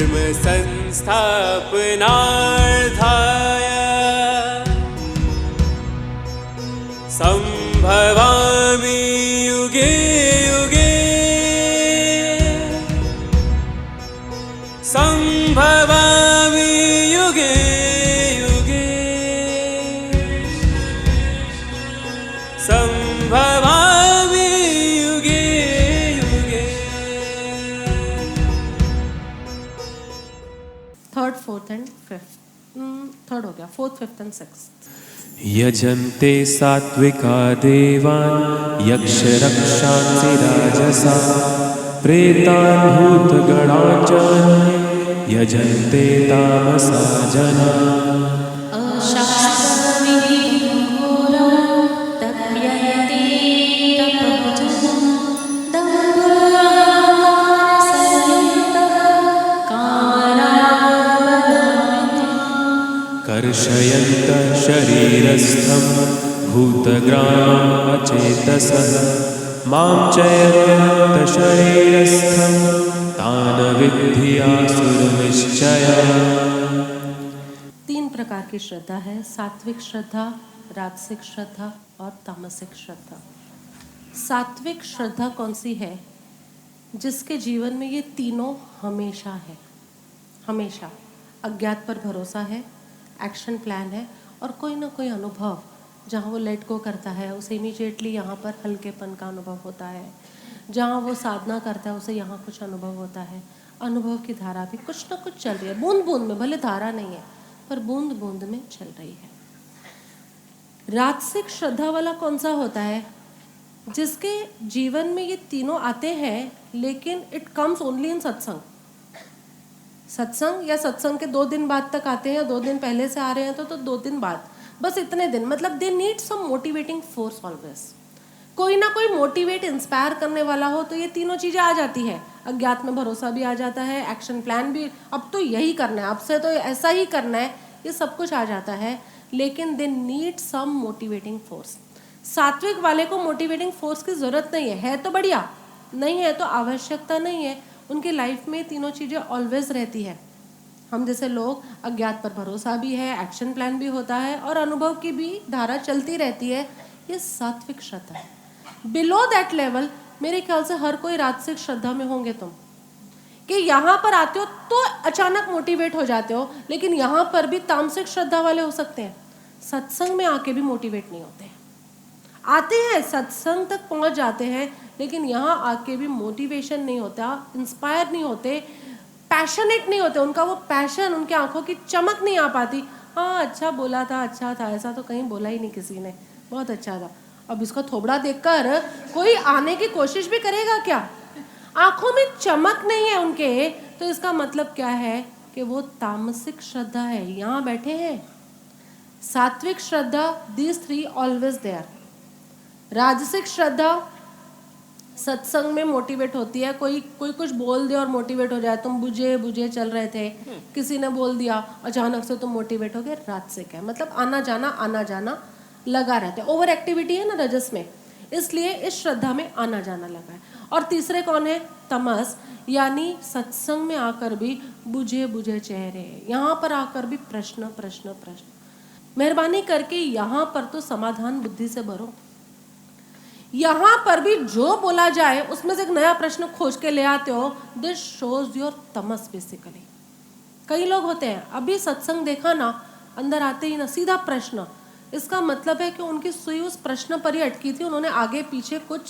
धर्म संस्थापनार्थाय संभवामि युगे युगे संभवामि युगे युगे संभवामि युगे युगे। Third, fourth and fifth. Third हो गया, फोर्थ, फिफ्थ एंड सिक्स्थ। यजन्ते सात्विका देवान् यक्षरक्षांसि राजसा प्रेतान् भूतगणान् च यजन्ते तामसा जनाः। कर्षयन्तः शरीरस्थं भूतग्रामचेतसः मां चैव शरीरस्थं तान् विद्धि आसुरनिश्चयः। तीन प्रकार की श्रद्धा है, सात्विक श्रद्धा, राजसिक श्रद्धा और तामसिक श्रद्धा। सात्विक श्रद्धा कौन सी है? जिसके जीवन में ये तीनों हमेशा है, हमेशा अज्ञात पर भरोसा है, एक्शन प्लान है और कोई ना कोई अनुभव जहाँ वो लेट गो करता है उसे इमीडिएटली यहाँ पर हल्केपन का अनुभव होता है, जहाँ वो साधना करता है उसे यहाँ कुछ अनुभव होता है। अनुभव की धारा भी कुछ ना कुछ चल रही है, बूंद बूंद में, भले धारा नहीं है पर बूंद बूंद में चल रही है। राजसिक श्रद्धा वाला कौन सा होता है? जिसके जीवन में ये तीनों आते हैं लेकिन इट कम्स ओनली इन सत्संग। सत्संग या सत्संग के 2 दिन बाद तक आते हैं, 2 दिन पहले से आ रहे हैं तो 2 दिन बाद, बस इतने दिन। मतलब they need some motivating force always. कोई ना कोई मोटिवेट इंस्पायर करने वाला हो तो ये तीनों चीज़ें आ जाती है। अज्ञात में भरोसा भी आ जाता है, एक्शन प्लान भी, अब तो यही करना है, अब से तो ऐसा ही करना है, ये सब कुछ आ जाता है। लेकिन they need some motivating force. सात्विक वाले को मोटिवेटिंग फोर्स की ज़रूरत नहीं है तो बढ़िया, नहीं है तो आवश्यकता नहीं है। उनकी लाइफ में तीनों चीज़ें ऑलवेज रहती है। हम जैसे लोग, अज्ञात पर भरोसा भी है, एक्शन प्लान भी होता है और अनुभव की भी धारा चलती रहती है। ये सात्विक श्रद्धा है। बिलो दैट लेवल मेरे ख्याल से हर कोई राजसिक श्रद्धा में होंगे तुम, कि यहाँ पर आते हो तो अचानक मोटिवेट हो जाते हो, लेकिन यहाँ पर भी तामसिक श्रद्धा वाले हो सकते हैं, सत्संग में आके भी मोटिवेट नहीं होते हैं। आते हैं, सत्संग तक पहुँच जाते हैं, लेकिन यहाँ आके भी मोटिवेशन नहीं होता, इंस्पायर नहीं होते, पैशनेट नहीं होते। उनका वो पैशन, उनके आंखों की चमक नहीं आ पाती। हाँ अच्छा बोला था, अच्छा था, ऐसा तो कहीं बोला ही नहीं किसी ने, बहुत अच्छा था। अब इसका थोबड़ा देखकर कोई आने की कोशिश भी करेगा क्या? आंखों में चमक नहीं है उनके, तो इसका मतलब क्या है कि वो तामसिक श्रद्धा है। यहाँ बैठे हैं सात्विक श्रद्धा, दीज 3 ऑलवेज देयर। राजसिक श्रद्धा सत्संग में मोटिवेट होती है, कोई कुछ बोल दे और मोटिवेट हो जाए। तुम बुझे बुझे चल रहे थे, किसी ने बोल दिया, अचानक से तुम मोटिवेट हो गए, राजसिक है। मतलब आना जाना लगा रहता है। ओवर एक्टिविटी है ना रजस में, इसलिए इस श्रद्धा में आना जाना लगा है। और तीसरे कौन है? तमस, यानी सत्संग में आकर भी बुझे बुझे चेहरे, यहाँ पर आकर भी प्रश्न प्रश्न प्रश्न। मेहरबानी करके यहाँ पर तो समाधान बुद्धि से भरो। यहाँ पर भी जो बोला जाए उसमें से एक नया प्रश्न खोज के ले आते हो। This shows your Tamas basically. कई लोग होते हैं, अभी सत्संग देखा ना, अंदर आते ही ना सीधा प्रश्न। इसका मतलब है कि उनकी सुई उस प्रश्न पर ही अटकी थी, उन्होंने आगे पीछे कुछ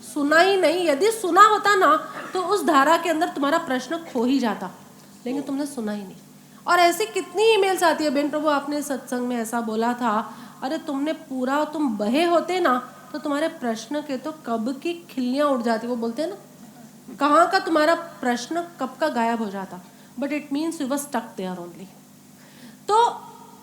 सुना ही नहीं। यदि सुना होता ना तो उस धारा के अंदर तुम्हारा प्रश्न खो ही जाता, लेकिन तुमने सुना ही नहीं। और ऐसी कितनी ईमेल्स आती है, बेन प्रभु आपने सत्संग में ऐसा बोला था, अरे तुमने पूरा, तुम बहे होते ना तो तुम्हारे प्रश्न के तो कब की खिल्लियाँ उड़ जाती। वो बोलते हैं ना, कहाँ का तुम्हारा प्रश्न कब का गायब हो जाता, but it means you were stuck there only. तो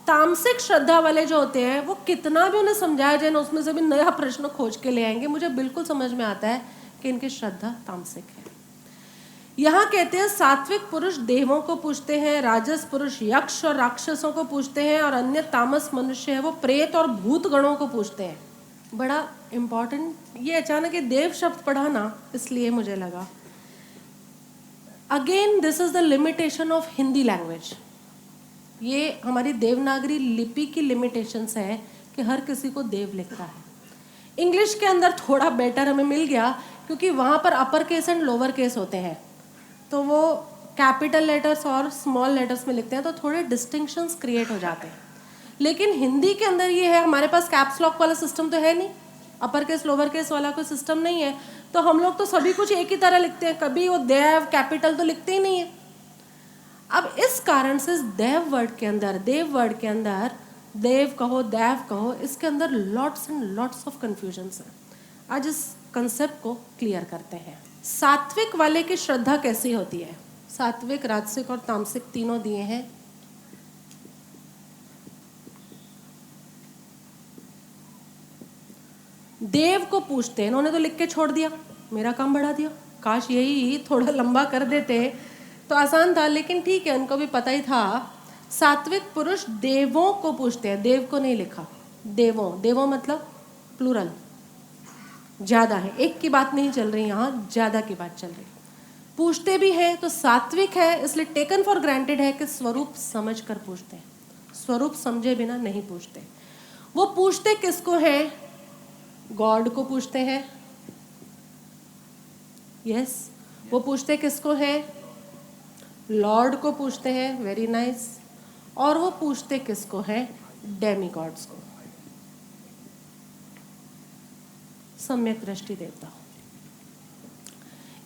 तामसिक श्रद्धा वाले जो होते हैं वो कितना भी उन्हें समझाया जाए ना, उसमें से भी नया प्रश्न खोज के ले आएंगे। मुझे बिल्कुल समझ में आता है कि इनकी श्रद्धा तामसिक है। यहाँ कहते हैं सात्विक पुरुष देवों को पूजते हैं, राजस पुरुष यक्ष और राक्षसों को पूजते हैं, और अन्य तामस मनुष्य है वो प्रेत और भूत गणों को पूजते हैं। बड़ा इम्पॉर्टेंट, ये अचानक ये देव शब्द पढ़ा ना, इसलिए मुझे लगा again this is the limitation of Hindi language. ये हमारी देवनागरी लिपि की लिमिटेशंस है कि हर किसी को देव लिखता है। इंग्लिश के अंदर थोड़ा बेटर हमें मिल गया क्योंकि वहाँ पर upper case and lower case होते हैं, तो वो कैपिटल लेटर्स और स्मॉल लेटर्स में लिखते हैं, तो थोड़े डिस्टिंक्शंस क्रिएट हो जाते हैं। लेकिन हिंदी के अंदर ये है, हमारे पास कैप्स लॉक वाला सिस्टम तो है नहीं, अपर केस लोअर केस वाला कोई सिस्टम नहीं है, तो हम लोग तो सभी कुछ एक ही तरह लिखते हैं, कभी वो देव कैपिटल तो लिखते ही नहीं है। अब इस कारण से देव वर्ड के अंदर, देव वर्ड के अंदर देव कहो देव कहो, इसके अंदर lots and lots of confusions हैं। आज इस कंसेप्ट को क्लियर करते हैं। सात्विक वाले की श्रद्धा कैसी होती है? सात्विक, राजसिक और तामसिक तीनों दिए हैं। देव को पूछते हैं, इन्होंने तो लिख के छोड़ दिया, मेरा काम बढ़ा दिया, काश यही थोड़ा लंबा कर देते तो आसान था, लेकिन ठीक है, उनको भी पता ही था। सात्विक पुरुष देवों को पूछते हैं, देव को नहीं लिखा, देवों, देवों मतलब प्लूरल, ज्यादा है, एक की बात नहीं चल रही यहाँ, ज्यादा की बात चल रही। पूछते भी हैं तो सात्विक है, इसलिए टेकन फॉर ग्रांटेड है कि स्वरूप समझ कर पूछते हैं, स्वरूप समझे बिना नहीं पूछते। वो पूछते किसको हैं? गॉड को पूछते हैं। यस, वो पूछते किसको हैं? लॉर्ड को पूछते हैं, वेरी नाइस। और वो पूछते किसको हैं? डेमी गॉड्स को, सम्यक दृष्टि देवता,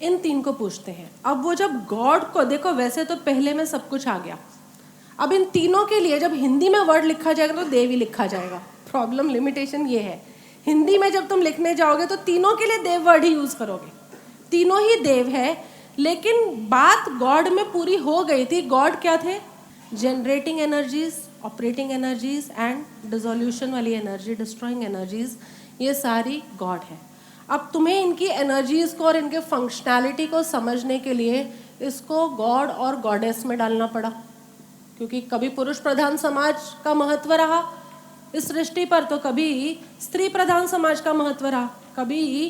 इन तीन को पूछते हैं। अब वो जब गॉड को देखो, वैसे तो पहले में सब कुछ आ गया, अब इन तीनों के लिए जब हिंदी में वर्ड लिखा जाएगा तो देव ही लिखा जाएगा। प्रॉब्लम, लिमिटेशन ये है, हिंदी में जब तुम लिखने जाओगे तो तीनों के लिए देव वर्ड ही यूज करोगे, तीनों ही देव है। लेकिन बात गॉड में पूरी हो गई थी। गॉड क्या थे? Generating energies, operating energies and dissolution वाली एनर्जी, डिस्ट्रॉइंग एनर्जीज, ये सारी गॉड है। अब तुम्हें इनकी एनर्जीज को और इनके फंक्शनैलिटी को समझने के लिए इसको गॉड और गॉडेस में डालना पड़ा, क्योंकि कभी पुरुष प्रधान समाज का महत्व रहा इस सृष्टि पर, तो कभी स्त्री प्रधान समाज का महत्व रहा, कभी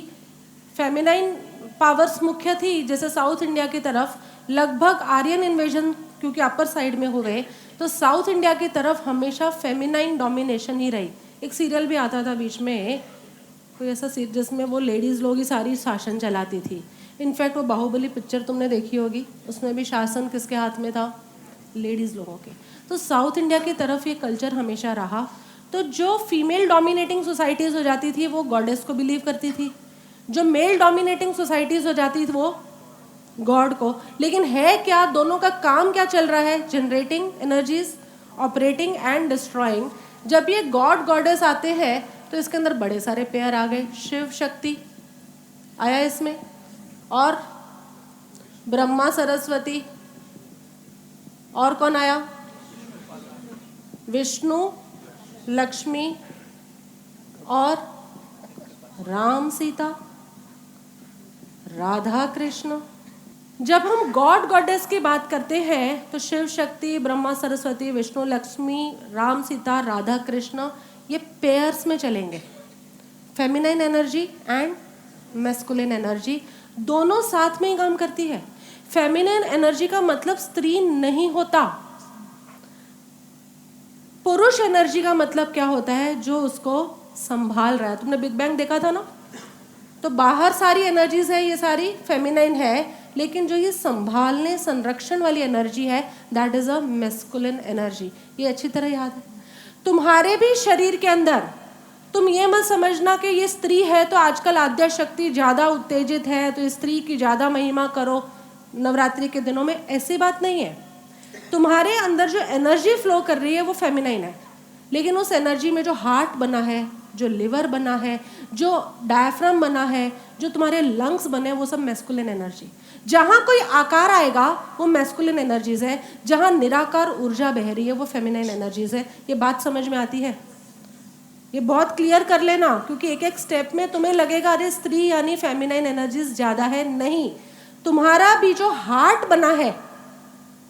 फेमिनाइन पावर्स मुख्य थी, जैसे साउथ इंडिया की तरफ लगभग आर्यन इन्वेजन क्योंकि अपर साइड में हो गए, तो साउथ इंडिया की तरफ हमेशा फेमिनाइन डोमिनेशन ही रही। एक सीरियल भी आता था बीच में, कोई ऐसा सीरियल जिसमें वो लेडीज़ लोग ही सारी शासन चलाती थी। इनफैक्ट वो बाहुबली पिक्चर तुमने देखी होगी, उसमें भी शासन किसके हाथ में था? लेडीज़ लोगों के। तो साउथ इंडिया की तरफ ये कल्चर हमेशा रहा। तो जो फीमेल डोमिनेटिंग सोसाइटीज़ हो जाती थी वो गॉडेस को बिलीव करती थी, जो मेल डोमिनेटिंग सोसाइटीज़ हो जाती थी वो गॉड को। लेकिन है क्या, दोनों का काम क्या चल रहा है? Generating energies, operating and destroying. जब ये गॉड गॉडेस आते हैं तो इसके अंदर बड़े सारे पेयर आ गए। शिव शक्ति आया इसमें, और ब्रह्मा सरस्वती, और कौन आया? विष्णु लक्ष्मी, और राम सीता, राधा कृष्ण। जब हम गॉड गॉडेस की बात करते हैं तो शिव शक्ति, ब्रह्मा सरस्वती, विष्णु लक्ष्मी, राम सीता, राधा कृष्ण, ये पेयर्स में चलेंगे। Feminine energy and masculine energy दोनों साथ में ही काम करती है। फेमिनाइन एनर्जी का मतलब स्त्री नहीं होता, पुरुष एनर्जी का मतलब क्या होता है? जो उसको संभाल रहा है। तुमने बिग बैंग देखा था ना, तो बाहर सारी एनर्जीज है, ये सारी फेमिनाइन है, लेकिन जो ये संभालने संरक्षण वाली एनर्जी है that is a masculine energy. ये अच्छी तरह याद है। तुम्हारे भी शरीर के अंदर, तुम ये मत समझना कि ये स्त्री है तो आजकल आद्या शक्ति ज़्यादा उत्तेजित है तो स्त्री की ज़्यादा महिमा करो नवरात्रि के दिनों में, ऐसी बात नहीं है। तुम्हारे अंदर जो एनर्जी फ्लो कर रही है वो फेमिनाइन है, लेकिन उस एनर्जी में जो हार्ट बना है, जो लिवर बना है, जो डायफ्राम बना है, जो तुम्हारे लंग्स बने, वो सब मैस्कुलिन एनर्जी। जहाँ कोई आकार आएगा वो मैस्कुलिन एनर्जीज है, जहाँ निराकार ऊर्जा बह रही है वो फेमिनाइन एनर्जीज है। ये बात समझ में आती है? ये बहुत क्लियर कर लेना, क्योंकि एक एक स्टेप में तुम्हें लगेगा अरे स्त्री यानी फेमिनाइन एनर्जीज ज़्यादा है। नहीं, तुम्हारा भी जो हार्ट बना है,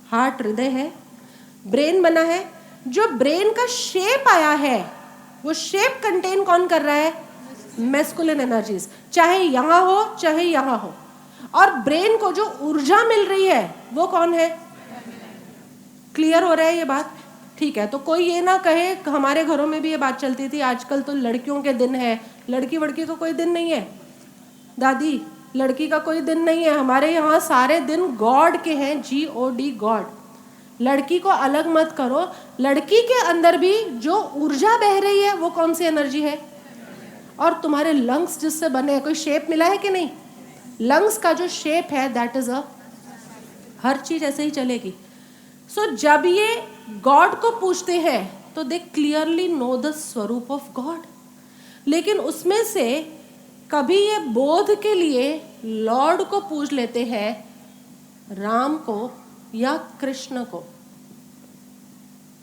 हार्ट हृदय है, ब्रेन बना है, जो ब्रेन का शेप आया है वो शेप कंटेन कौन कर रहा है? मैस्कुलिन एनर्जीज, चाहे यहाँ हो चाहे यहाँ हो। और ब्रेन को जो ऊर्जा मिल रही है वो कौन है? क्लियर हो रहा है ये बात? ठीक है, तो कोई ये ना कहे, हमारे घरों में भी ये बात चलती थी, आजकल तो लड़कियों के दिन है, लड़की वड़की का कोई दिन नहीं है दादी, लड़की का कोई दिन नहीं है। हमारे यहाँ सारे दिन गॉड के हैं, GOD, गॉड। लड़की को अलग मत करो, लड़की के अंदर भी जो ऊर्जा बह रही है वो कौन सी एनर्जी है? और तुम्हारे लंग्स जिससे बने हैं, कोई शेप मिला है कि नहीं? लंग्स का जो शेप है दैट इज अ, हर चीज ऐसे ही चलेगी। सो जब ये गॉड को पूछते हैं तो दे क्लियरली नो द स्वरूप ऑफ गॉड, लेकिन उसमें से कभी ये बोध के लिए लॉर्ड को पूछ लेते हैं, राम को या कृष्ण को।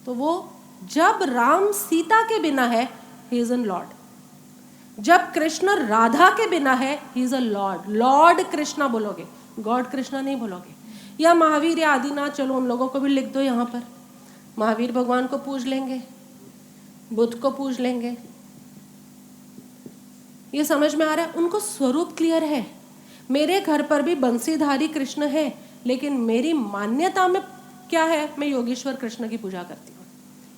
तो वो जब राम सीता के बिना है ही इज एन लॉर्ड, जब कृष्ण राधा के बिना है he is a Lord. Lord Krishna बोलोगे, गॉड कृष्णा नहीं बोलोगे। या महावीर या आदिनाथ, चलो उन लोगों को भी लिख दो यहाँ पर, महावीर भगवान को पूज लेंगे, बुद्ध को पूज लेंगे। ये समझ में आ रहा है? उनको स्वरूप क्लियर है। मेरे घर पर भी बंसीधारी कृष्ण है, लेकिन मेरी मान्यता में क्या है? मैं योगेश्वर कृष्ण की पूजा करती हूँ।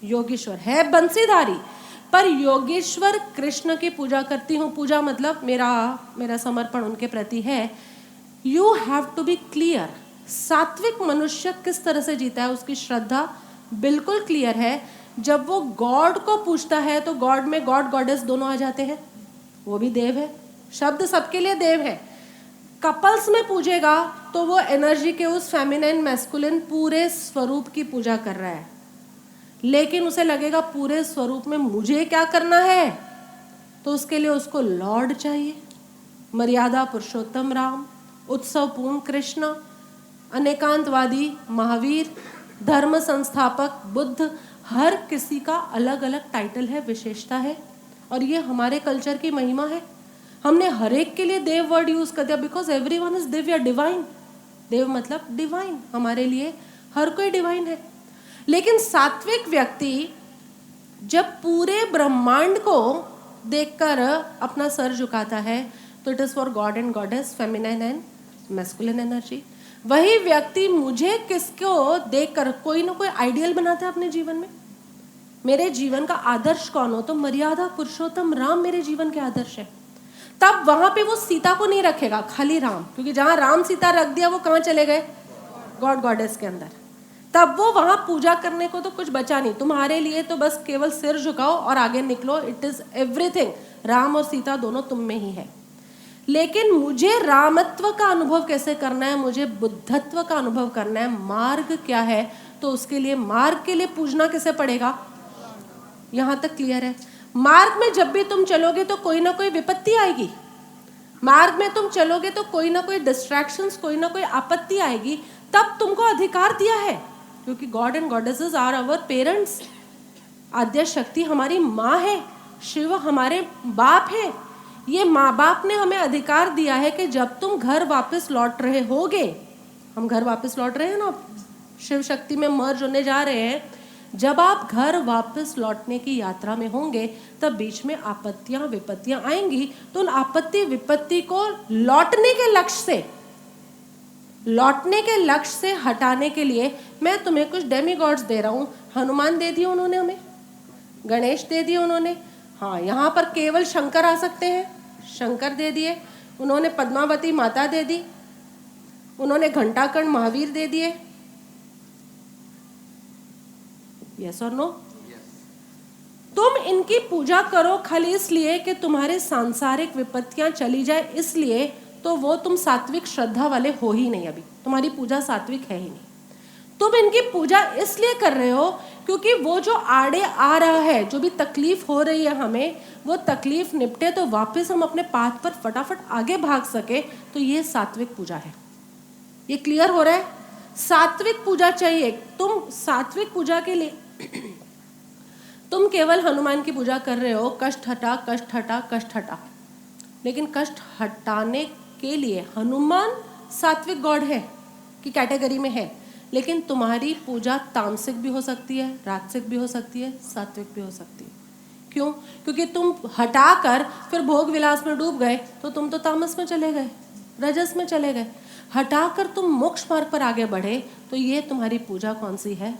योगेश्वर है बंसीधारी, पर योगेश्वर कृष्ण की पूजा करती हूँ। पूजा मतलब मेरा समर्पण उनके प्रति है। You have to be clear. सात्विक मनुष्य किस तरह से जीता है, उसकी श्रद्धा बिल्कुल क्लियर है। जब वो गॉड को पूछता है तो गॉड में गॉड गॉडेस दोनों आ जाते हैं, वो भी देव है, शब्द सबके लिए देव है। कपल्स में पूजेगा तो वो एनर्जी के उस फेमिनाइन मैस्कुलिन पूरे स्वरूप की पूजा कर रहा है, लेकिन उसे लगेगा पूरे स्वरूप में मुझे क्या करना है, तो उसके लिए उसको लॉर्ड चाहिए। मर्यादा पुरुषोत्तम राम, उत्सवपूर्ण कृष्ण, अनेकांतवादी महावीर, धर्म संस्थापक बुद्ध, हर किसी का अलग अलग टाइटल है, विशेषता है। और ये हमारे कल्चर की महिमा है। हमने हर एक के लिए देव वर्ड यूज कर दिया, because everyone is Divya, divine. देव मतलब डिवाइन, हमारे लिए हर कोई डिवाइन है। लेकिन सात्विक व्यक्ति जब पूरे ब्रह्मांड को देखकर अपना सर झुकाता है तो it is for God and goddess, feminine and masculine energy. वही व्यक्ति मुझे किसको देखकर कोई ना कोई आइडियल बनाता है अपने जीवन में। मेरे जीवन का आदर्श कौन हो, तो मर्यादा पुरुषोत्तम राम मेरे जीवन के आदर्श है। तब वहां पे वो सीता को नहीं रखेगा, खाली राम, क्योंकि जहां राम सीता रख दिया वो कहाँ चले गए? गॉड गॉडेस के अंदर। तब वो वहां पूजा करने को तो कुछ बचा नहीं। तुम्हारे लिए तो बस केवल सिर झुकाओ और आगे निकलो। इट इज एवरीथिंग, राम और सीता दोनों तुम में ही है। लेकिन मुझे रामत्व का अनुभव कैसे करना है, मुझे बुद्धत्व का अनुभव करना है, मार्ग क्या है, तो उसके लिए मार्ग के लिए पूजना कैसे पड़ेगा? यहां तक क्लियर है? मार्ग में जब भी तुम चलोगे तो कोई ना कोई विपत्ति आएगी। मार्ग में तुम चलोगे तो कोई ना कोई डिस्ट्रैक्शंस, कोई ना कोई आपत्ति आएगी। तब तुमको अधिकार दिया है, क्योंकि God and goddesses are our parents. आद्य शक्ति हमारी माँ है, शिव हमारे बाप है। ये माँ बाप ने हमें अधिकार दिया है कि जब तुम घर वापस लौट रहे होगे, हम घर वापस लौट रहे हैं ना, शिव शक्ति में मर्ज होने जा रहे हैं, जब आप घर वापस लौटने की यात्रा में होंगे तब बीच में आपत्तियां विपत्तियां आएंगी। तो उन आपत्ति विपत्ति को लौटने के लक्ष्य से हटाने के लिए मैं तुम्हें कुछ डेमीगॉड्स दे रहा हूं। हनुमान दे दिए उन्होंने हमें, गणेश दे दिए उन्होंने, हाँ यहाँ पर केवल शंकर आ सकते हैं, शंकर दे दिए उन्होंने, पद्मावती माता दे दी उन्होंने, घंटाकर्ण महावीर दे दिए। यस और नो? तुम इनकी पूजा करो खाली इसलिए कि तुम्हारे सांसारिक विपत्तियां चली जाए, इसलिए तो वो तुम सात्विक श्रद्धा वाले हो ही नहीं। अभी तुम्हारी पूजा सात्विक है ही नहीं। तुम इनकी पूजा इसलिए कर रहे हो क्योंकि वो जो आड़े आ रहा है, जो भी तकलीफ हो रही है हमें, वो तकलीफ निपटे तो वापस हम अपने पाथ पर फटाफट आगे भाग सके। तो ये सात्विक पूजा है। ये क्लियर हो रहा है? सात्विक पूजा चाहिए। तुम सात्विक पूजा के लिए तुम केवल हनुमान की पूजा कर रहे हो, कष्ट हटा कष्ट हटा कष्ट हटा, लेकिन कष्ट हटाने के लिए हनुमान सात्विक गॉड है की कैटेगरी में है, लेकिन तुम्हारी पूजा तामसिक भी हो सकती है, राजसिक भी हो सकती है, सात्विक भी हो सकती है। क्यों? क्योंकि तुम हटाकर फिर भोग विलास में डूब गए तो तुम तो तामस में चले गए। रजस में चले गए। हटाकर तुम मोक्ष मार्ग पर आगे बढ़े तो ये तुम्हारी पूजा कौन सी है?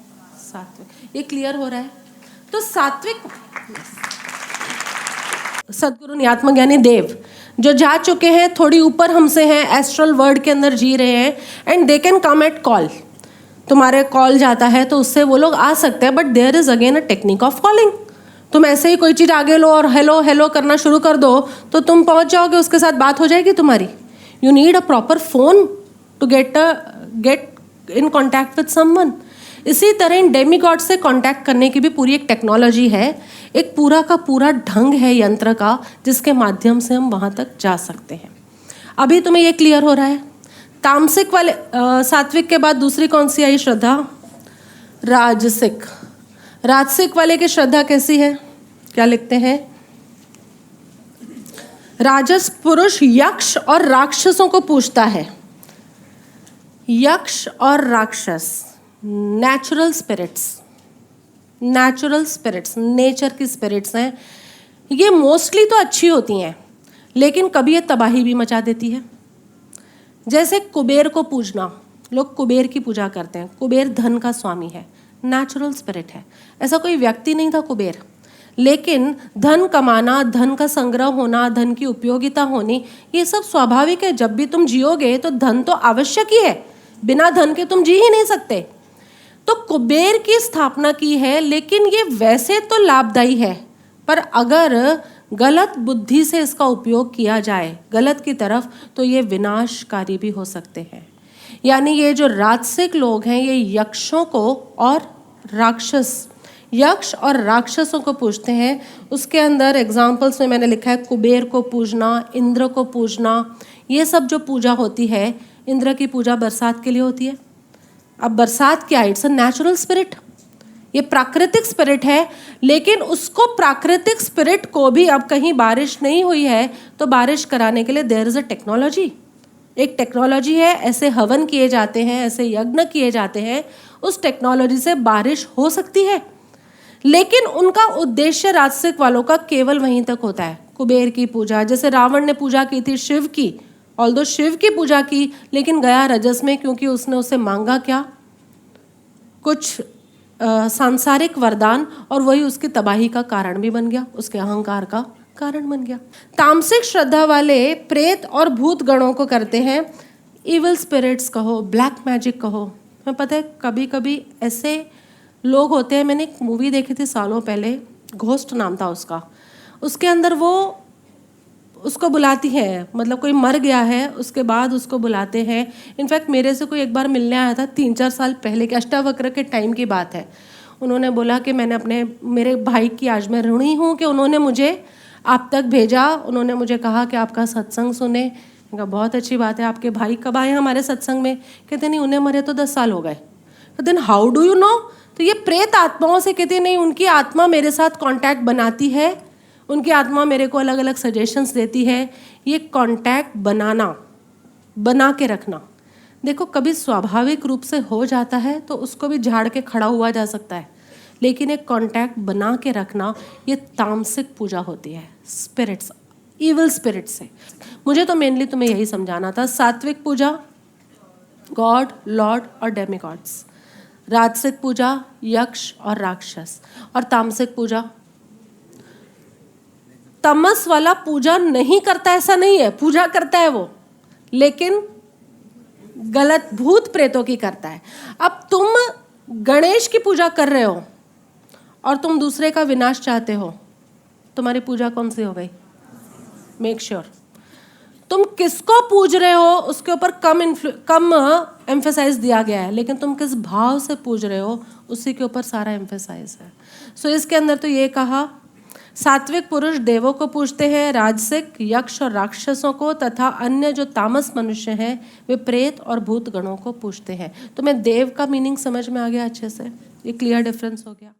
सात्विक। ये क्लियर हो रहा है? तो सात्विक सदगुरु आत्मज्ञानी देव जो जा चुके हैं, थोड़ी ऊपर हमसे हैं, एस्ट्रल वर्ल्ड के अंदर जी रहे हैं, and they can come at call. तुम्हारे कॉल जाता है तो उससे वो लोग आ सकते हैं, but there is again a technique of calling. तुम ऐसे ही कोई चीज़ आगे लो और हेलो हेलो करना शुरू कर दो तो तुम पहुंच जाओगे, उसके साथ बात हो जाएगी तुम्हारी। You need a proper phone to get in contact with someone. इसी तरह इन डेमीगॉड से कांटेक्ट करने की भी पूरी एक टेक्नोलॉजी है, एक पूरा का पूरा ढंग है यंत्र का, जिसके माध्यम से हम वहाँ तक जा सकते हैं। अभी तुम्हें ये क्लियर हो रहा है? तामसिक वाले सात्विक के बाद दूसरी कौन सी आई श्रद्धा? राजसिक। राजसिक वाले की श्रद्धा कैसी है? क्या लिखते हैं? राजस पुरुष यक्ष और राक्षसों को पूजता है। यक्ष और राक्षस नेचुरल स्पिरिट्स नेचर की स्पिरिट्स हैं। ये मोस्टली तो अच्छी होती हैं, लेकिन कभी ये तबाही भी मचा देती है। जैसे कुबेर को पूजना, लोग कुबेर की पूजा करते हैं। कुबेर धन का स्वामी है, नेचुरल स्पिरिट है। ऐसा कोई व्यक्ति नहीं था कुबेर, लेकिन धन कमाना, धन का संग्रह होना, धन की उपयोगिता होनी, ये सब स्वाभाविक है। जब भी तुम जियोगे तो धन तो आवश्यक ही है, बिना धन के तुम जी ही नहीं सकते। तो कुबेर की स्थापना की है, लेकिन ये वैसे तो लाभदायी है, पर अगर गलत बुद्धि से इसका उपयोग किया जाए गलत की तरफ, तो ये विनाशकारी भी हो सकते हैं। यानी ये जो राजसिक लोग हैं, ये यक्षों को और यक्ष और राक्षसों को पूजते हैं। उसके अंदर एग्जाम्पल्स में मैंने लिखा है कुबेर को पूजना, इंद्र को पूजना। ये सब जो पूजा होती है, इंद्र की पूजा बरसात के लिए होती है। अब बरसात क्या है? इट्स अ नेचुरल स्पिरिट, ये प्राकृतिक स्पिरिट है, लेकिन उसको प्राकृतिक स्पिरिट को भी, अब कहीं बारिश नहीं हुई है तो बारिश कराने के लिए देयर इज अ टेक्नोलॉजी। एक टेक्नोलॉजी है, ऐसे हवन किए जाते हैं, ऐसे यज्ञ किए जाते हैं, उस टेक्नोलॉजी से बारिश हो सकती है। लेकिन उनका उद्देश्य राजसिक वालों का केवल वहीं तक होता है। कुबेर की पूजा, जैसे रावण ने पूजा की थी शिव की, ऑल्दो शिव की पूजा की, लेकिन गया रजस में, क्योंकि उसने उसे मांगा क्या? कुछ सांसारिक वरदान, और वही उसकी तबाही का कारण भी बन गया, उसके अहंकार का कारण बन गया। तामसिक श्रद्धा वाले प्रेत और भूत गणों को करते हैं। इविल स्पिरिट्स कहो, ब्लैक मैजिक कहो। मैं पता है कभी कभी ऐसे लोग होते हैं, मैंने एक मूवी देखी थी सालों पहले, घोस्ट नाम था उसका। उसके अंदर वो उसको बुलाती है, मतलब कोई मर गया है, उसके बाद उसको बुलाते हैं। इनफैक्ट मेरे से कोई एक बार मिलने आया था 3-4 साल पहले के, अष्टावक्र के टाइम की बात है। उन्होंने बोला कि मैंने मेरे भाई की आज मैं ऋणी हूँ कि उन्होंने मुझे आप तक भेजा। उन्होंने मुझे कहा कि आपका सत्संग सुने। मैंने कहा बहुत अच्छी बात है, आपके भाई कब आए हमारे सत्संग में? कहते नहीं, उन्हें मरे तो 10 साल हो गए। Then how do you know? तो ये प्रेत आत्माओं से कहते नहीं, उनकी आत्मा मेरे साथ कांटेक्ट बनाती है, उनकी आत्मा मेरे को अलग अलग सजेशंस देती है। ये कांटेक्ट बना के रखना, देखो कभी स्वाभाविक रूप से हो जाता है तो उसको भी झाड़ के खड़ा हुआ जा सकता है, लेकिन एक कांटेक्ट बना के रखना, ये तामसिक पूजा होती है स्पिरिट्स, इविल स्पिरिट से। मुझे तो मेनली तुम्हें यही समझाना था। सात्विक पूजा गॉड, लॉर्ड और डेमीगॉड्स, राजसिक पूजा यक्ष और राक्षस, और तामसिक पूजा तमस वाला पूजा नहीं करता, ऐसा नहीं है, पूजा करता है वो, लेकिन गलत भूत प्रेतों की करता है। अब तुम गणेश की पूजा कर रहे हो और तुम दूसरे का विनाश चाहते हो, तुम्हारी पूजा कौन सी हो गई? मेक श्योर तुम किसको पूज रहे हो उसके ऊपर कम एम्फेसाइज दिया गया है, लेकिन तुम किस भाव से पूज रहे हो उसी के ऊपर सारा एम्फेसाइज है। सो इसके अंदर तो ये कहा, सात्विक पुरुष देवों को पूजते हैं, राजसिक यक्ष और राक्षसों को, तथा अन्य जो तामस मनुष्य हैं वे प्रेत और भूत गणों को पूजते हैं। तो मैं देव का मीनिंग समझ में आ गया अच्छे से, ये क्लियर डिफरेंस हो गया।